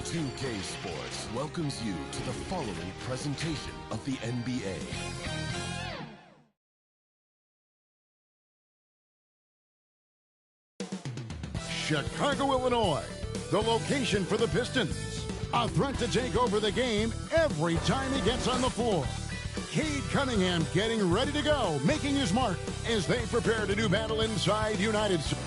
2K Sports welcomes you to the following presentation of the NBA. Chicago, Illinois, the location for the Pistons. A threat to take over the game every time he gets on the floor. Cade Cunningham getting ready to go, making his mark as they prepare to do battle inside United States.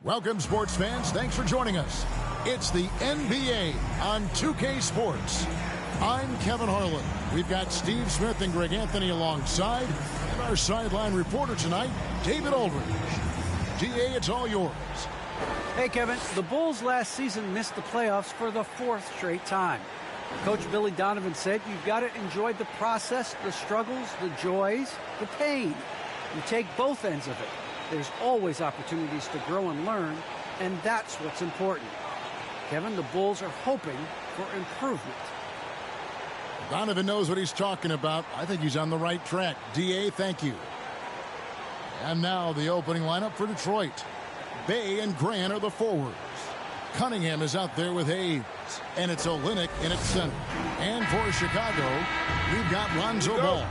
Welcome, sports fans. Thanks for joining us. It's the NBA on 2K Sports. I'm Kevin Harlan. We've got Steve Smith and Greg Anthony alongside, and our sideline reporter tonight, David Aldridge. DA, it's all yours. Hey, Kevin. The Bulls last season missed the playoffs for the fourth straight time. Coach Billy Donovan said you've got to enjoy the process, the struggles, the joys, the pain. You take both ends of it. There's always opportunities to grow and learn, and that's what's important. Kevin, the Bulls are hoping for improvement. Donovan knows what he's talking about. I think he's on the right track. DA, thank you. And now the opening lineup for Detroit. Bay and Grant are the forwards. Cunningham is out there with Hayes, and it's Olynyk in its center. And for Chicago, we've got Lonzo Ball.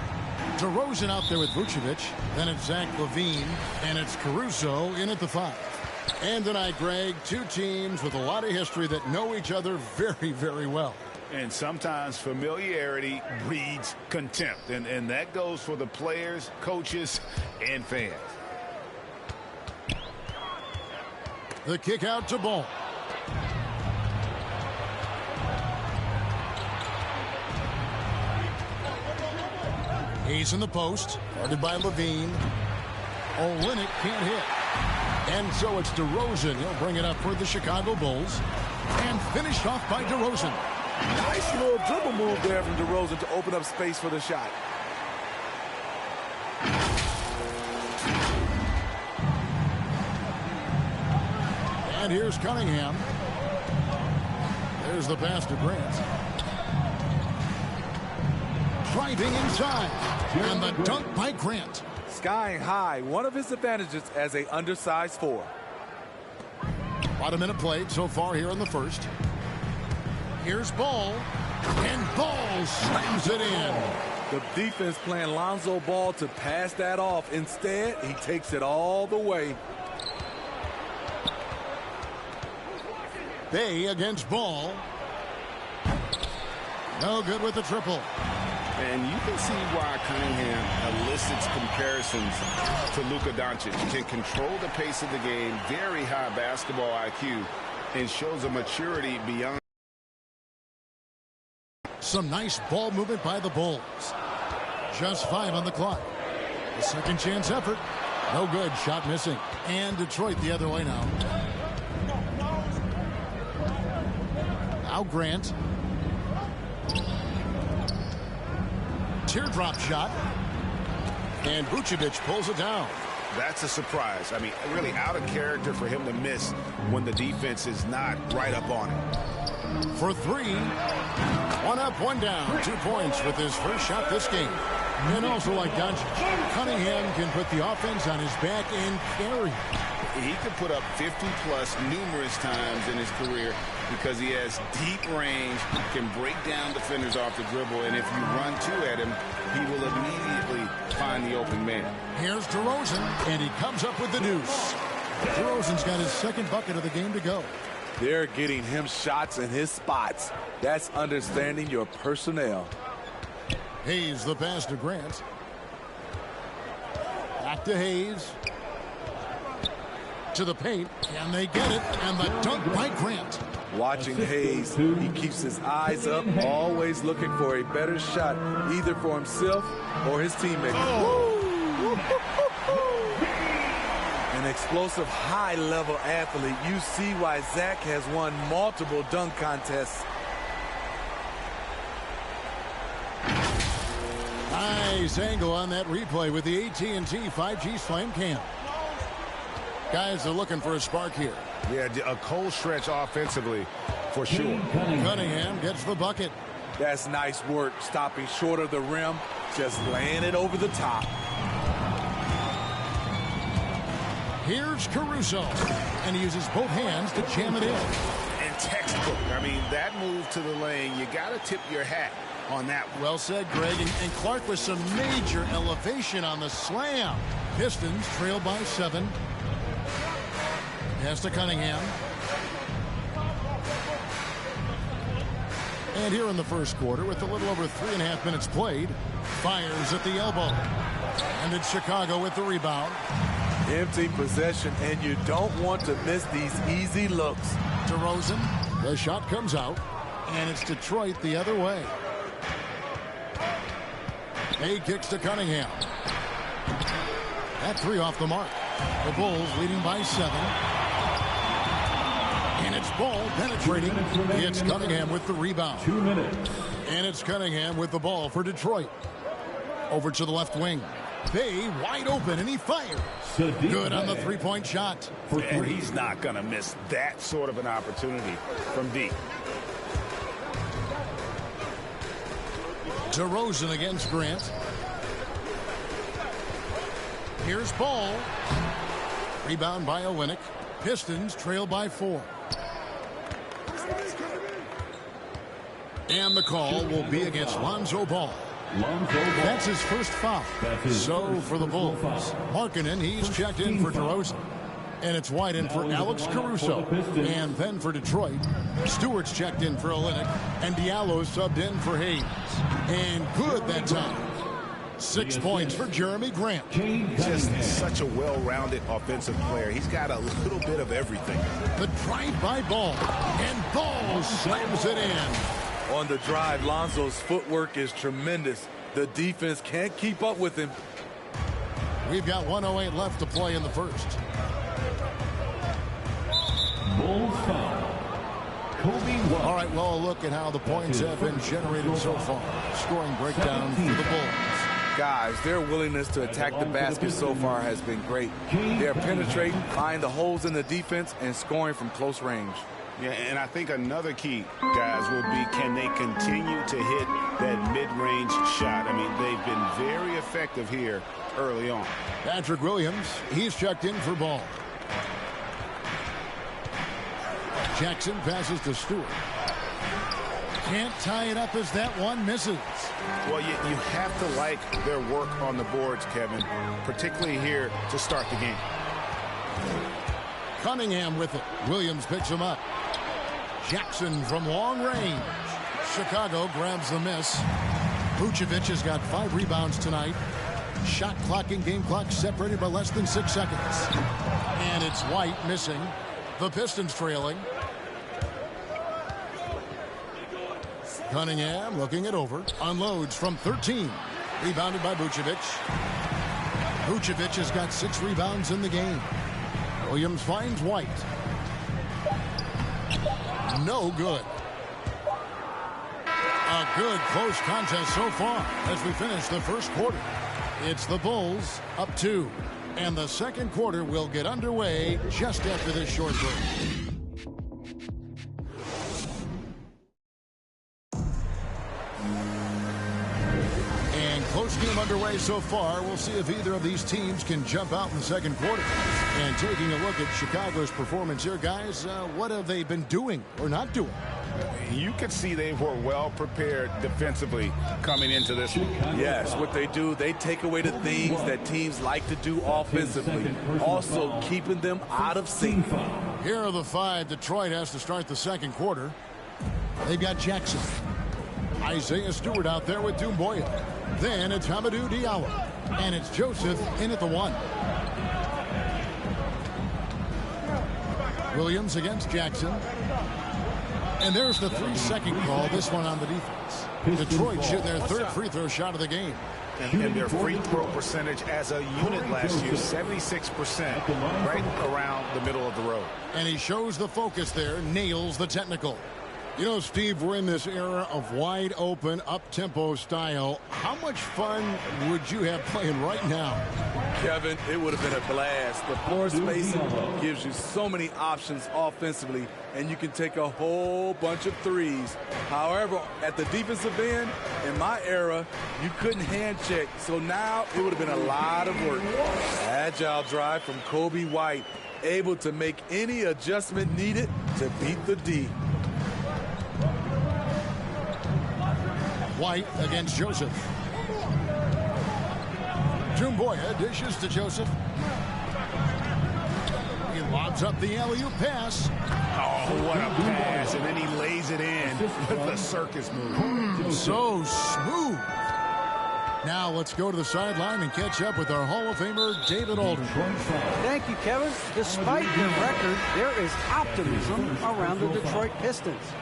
DeRozan out there with Vucevic. Then it's Zach LaVine, and it's Caruso in at the 5. And tonight, Greg, two teams with a lot of history that know each other very, very well. And sometimes familiarity breeds contempt, and that goes for the players, coaches, and fans. The kick out to Ball. He's in the post, guarded by LaVine. Olynyk can't hit. And so it's DeRozan. He'll bring it up for the Chicago Bulls. And finished off by DeRozan. Nice little dribble move there from DeRozan to open up space for the shot. And here's Cunningham. There's the pass to Grant. Driving inside. And the dunk by Grant. Skying high, one of his advantages as an undersized 4. About a minute played so far here in the first. Here's Ball. And Ball slams it in. The defense playing Lonzo Ball to pass that off. Instead, he takes it all the way. Bay against Ball. No good with the triple. And you can see why Cunningham elicits comparisons to Luka Doncic. Can control the pace of the game, very high basketball IQ, and shows a maturity beyond. Some nice ball movement by the Bulls. Just 5 on the clock. A second chance effort. No good. Shot missing. And Detroit the other way now. Now Grant. Teardrop shot. And Vucevic pulls it down. That's a surprise. I mean, really out of character for him to miss when the defense is not right up on him. For 3. 1 up, 1 down. 2 points with his first shot this game. And also like Doncic, Cunningham can put the offense on his back and carry. He could put up 50-plus numerous times in his career because he has deep range, can break down defenders off the dribble, and if you run 2 at him, he will immediately find the open man. Here's DeRozan, and he comes up with the deuce. DeRozan's got his second bucket of the game to go. They're getting him shots in his spots. That's understanding your personnel. Hayes the pass to Grant. Back to Hayes. To the paint. Can they get it? And the dunk by Grant. Watching Hayes, he keeps his eyes up, always looking for a better shot, either for himself or his teammates. Oh. And An explosive, high-level athlete. You see why Zach has won multiple dunk contests. Nice angle on that replay with the AT&T 5G Slam Cam. Guys are looking for a spark here. Yeah, a cold stretch offensively for sure. Cunningham gets the bucket. That's nice work, stopping short of the rim, just laying it over the top. Here's Caruso, and he uses both hands to jam it in. And textbook. I mean, that move to the lane, you got to tip your hat on that. Well said, Greg. And Clark with some major elevation on the slam. Pistons trail by 7. Pass to Cunningham. And here in the first quarter, with a little over 3.5 minutes played, fires at the elbow. And it's Chicago with the rebound. Empty possession, and you don't want to miss these easy looks. DeRozan, the shot comes out, and it's Detroit the other way. He kicks to Cunningham. That 3 off the mark. The Bulls leading by 7. And it's ball penetrating. It's Cunningham with the rebound. 2 minutes. And it's Cunningham with the ball for Detroit. Over to the left wing. Bay wide open, and he fires. Good on the three-point shot. And he's not going to miss that sort of an opportunity from deep. DeRozan against Grant. Here's Ball. Rebound by Olynyk. Pistons trail by 4. And the call will be against Lonzo Ball. That's his first foul. So for the Bulls, Markkanen, he's checked in for DeRozan. And it's White in for Alex Caruso. And then for Detroit, Stewart's checked in for Olynyk. And Diallo subbed in for Hayes. And good that time. 6 points for Jeremy Grant. Just such a well-rounded offensive player. He's got a little bit of everything. The drive by Ball. And Ball slams it in. On the drive, Lonzo's footwork is tremendous. The defense can't keep up with him. We've got 1:08 left to play in the first. Bulls foul. All right, well, look at how the points have been generated so far. Scoring breakdown for the Bulls. Guys, their willingness to attack the basket so far has been great. They're penetrating, finding the holes in the defense, and scoring from close range. Yeah, and I think another key, guys, will be can they continue to hit that mid-range shot? I mean, they've been very effective here early on. Patrick Williams, he's checked in for Ball. Jackson passes to Stewart. Can't tie it up as that one misses. Well, you have to like their work on the boards, Kevin, particularly here to start the game. Cunningham with it. Williams picks him up. Jackson from long range. Chicago grabs the miss. Vucevic has got 5 rebounds tonight. Shot clock and game clock separated by less than 6 seconds. And it's White missing. The Pistons trailing. Cunningham looking it over. Unloads from 13. Rebounded by Vucevic. Vucevic has got 6 rebounds in the game. Williams finds White. No good. A good close contest so far as we finish the first quarter. It's the Bulls up 2. And the second quarter will get underway just after this short break. Close game underway so far. We'll see if either of these teams can jump out in the second quarter. And taking a look at Chicago's performance here, guys, what have they been doing or not doing? You could see they were well prepared defensively coming into this one. Yes, what they do, they take away the things that teams like to do offensively, also keeping them out of sync. Here are the 5 Detroit has to start the second quarter. They've got Jackson. Isaiah Stewart out there with Doumbouya. Then it's Hamidou Diallo. And it's Joseph in at the 1. Williams against Jackson. And there's the 3-second call, this one on the defense. Detroit shooting their third free throw shot of the game. And their free throw percentage as a unit last year, 76%, right around the middle of the road. And he shows the focus there, nails the technical. You know, Steve, we're in this era of wide open, up-tempo style. How much fun would you have playing right now? Kevin, it would have been a blast. The floor spacing gives you so many options offensively, and you can take a whole bunch of threes. However, at the defensive end, in my era, you couldn't hand check, so now it would have been a lot of work. Agile drive from Kobe White, able to make any adjustment needed to beat the D. White against Joseph. Jumboya dishes to Joseph. He lobs up the alley-oop pass. Oh, what a pass. And then he lays it in with the circus move. So smooth. Now let's go to the sideline and catch up with our Hall of Famer, David Aldridge. Thank you, Kevin. Despite their record, there is optimism around the Detroit Pistons.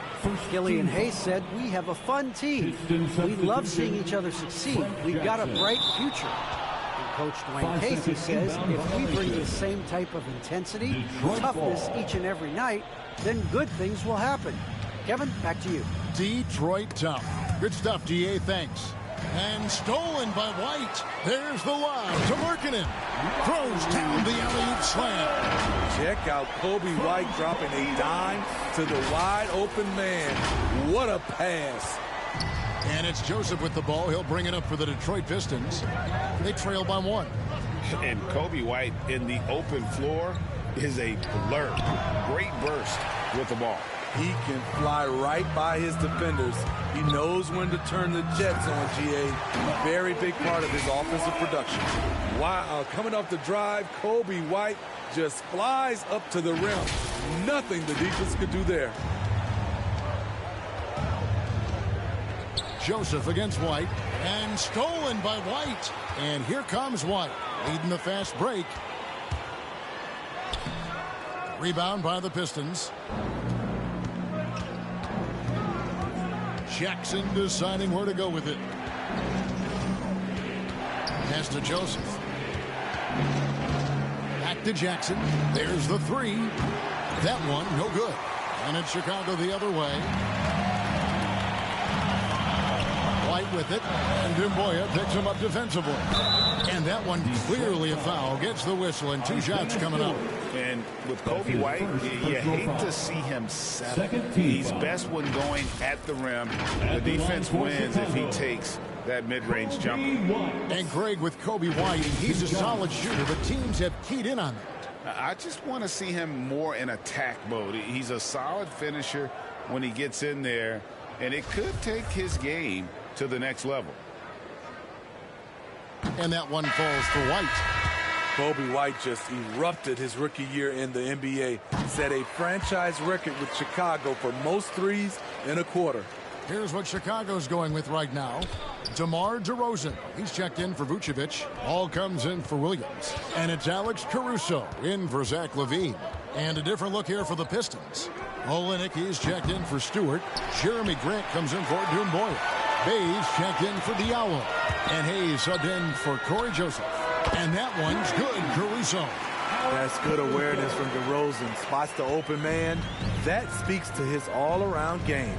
Killian Hayes said, "We have a fun team. We love seeing each other succeed. We've got a bright future." And Coach Dwayne Casey says, "If we bring the same type of intensity, toughness each and every night, then good things will happen." Kevin, back to you. Detroit tough. Good stuff, DA. Thanks. And stolen by White. There's the lob to Markkanen. Throws down the alley-oop slam. Check out Kobe White dropping a dime to the wide open man. What a pass. And it's Joseph with the ball. He'll bring it up for the Detroit Pistons. They trail by 1. And Kobe White in the open floor is a blur. Great burst with the ball. He can fly right by his defenders. He knows when to turn the jets on, GA. Very big part of his offensive production. Wow, coming off the drive, Kobe White just flies up to the rim. Nothing the defense could do there. Joseph against White. And stolen by White. And here comes White, leading the fast break. Rebound by the Pistons. Jackson deciding where to go with it. Pass to Joseph. Back to Jackson. There's the 3. That one, no good. And it's Chicago the other way. White with it. And Jumboya picks him up defensively. And that one clearly a foul. Gets the whistle and 2 shots coming up. And with Kobe White, you hate to see him settle. He's best when going at the rim. The defense wins if he takes that mid-range jumper. And Greg, with Kobe White, he's a solid shooter, but teams have keyed in on that. I just want to see him more in attack mode. He's a solid finisher when he gets in there, and it could take his game to the next level. And that one falls for White. Kobe White just erupted his rookie year in the NBA. Set a franchise record with Chicago for most threes in a quarter. Here's what Chicago's going with right now. DeMar DeRozan. He's checked in for Vucevic. All comes in for Williams. And it's Alex Caruso in for Zach LaVine. And a different look here for the Pistons. Olynyk, he's checked in for Stewart. Jeremy Grant comes in for Jumboya. Bays checked in for Diallo. And Hayes subbed in for Corey Joseph. And that one's good, Caruso. That's good awareness from DeRozan. Spots the open man. That speaks to his all-around game.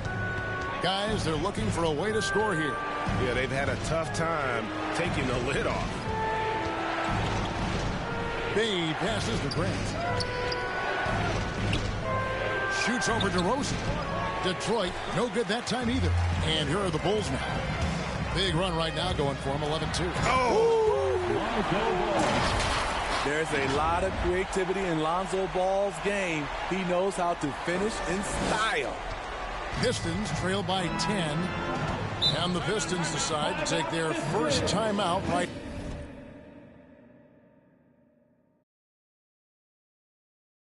Guys, they're looking for a way to score here. Yeah, they've had a tough time taking the lid off. Bay passes to Grant. Shoots over DeRozan. Detroit, no good that time either. And here are the Bulls now. Big run right now going for them, 11-2. Oh! There's a lot of creativity in Lonzo Ball's game. He knows how to finish in style. Pistons trail by 10. And the Pistons decide to take their first timeout right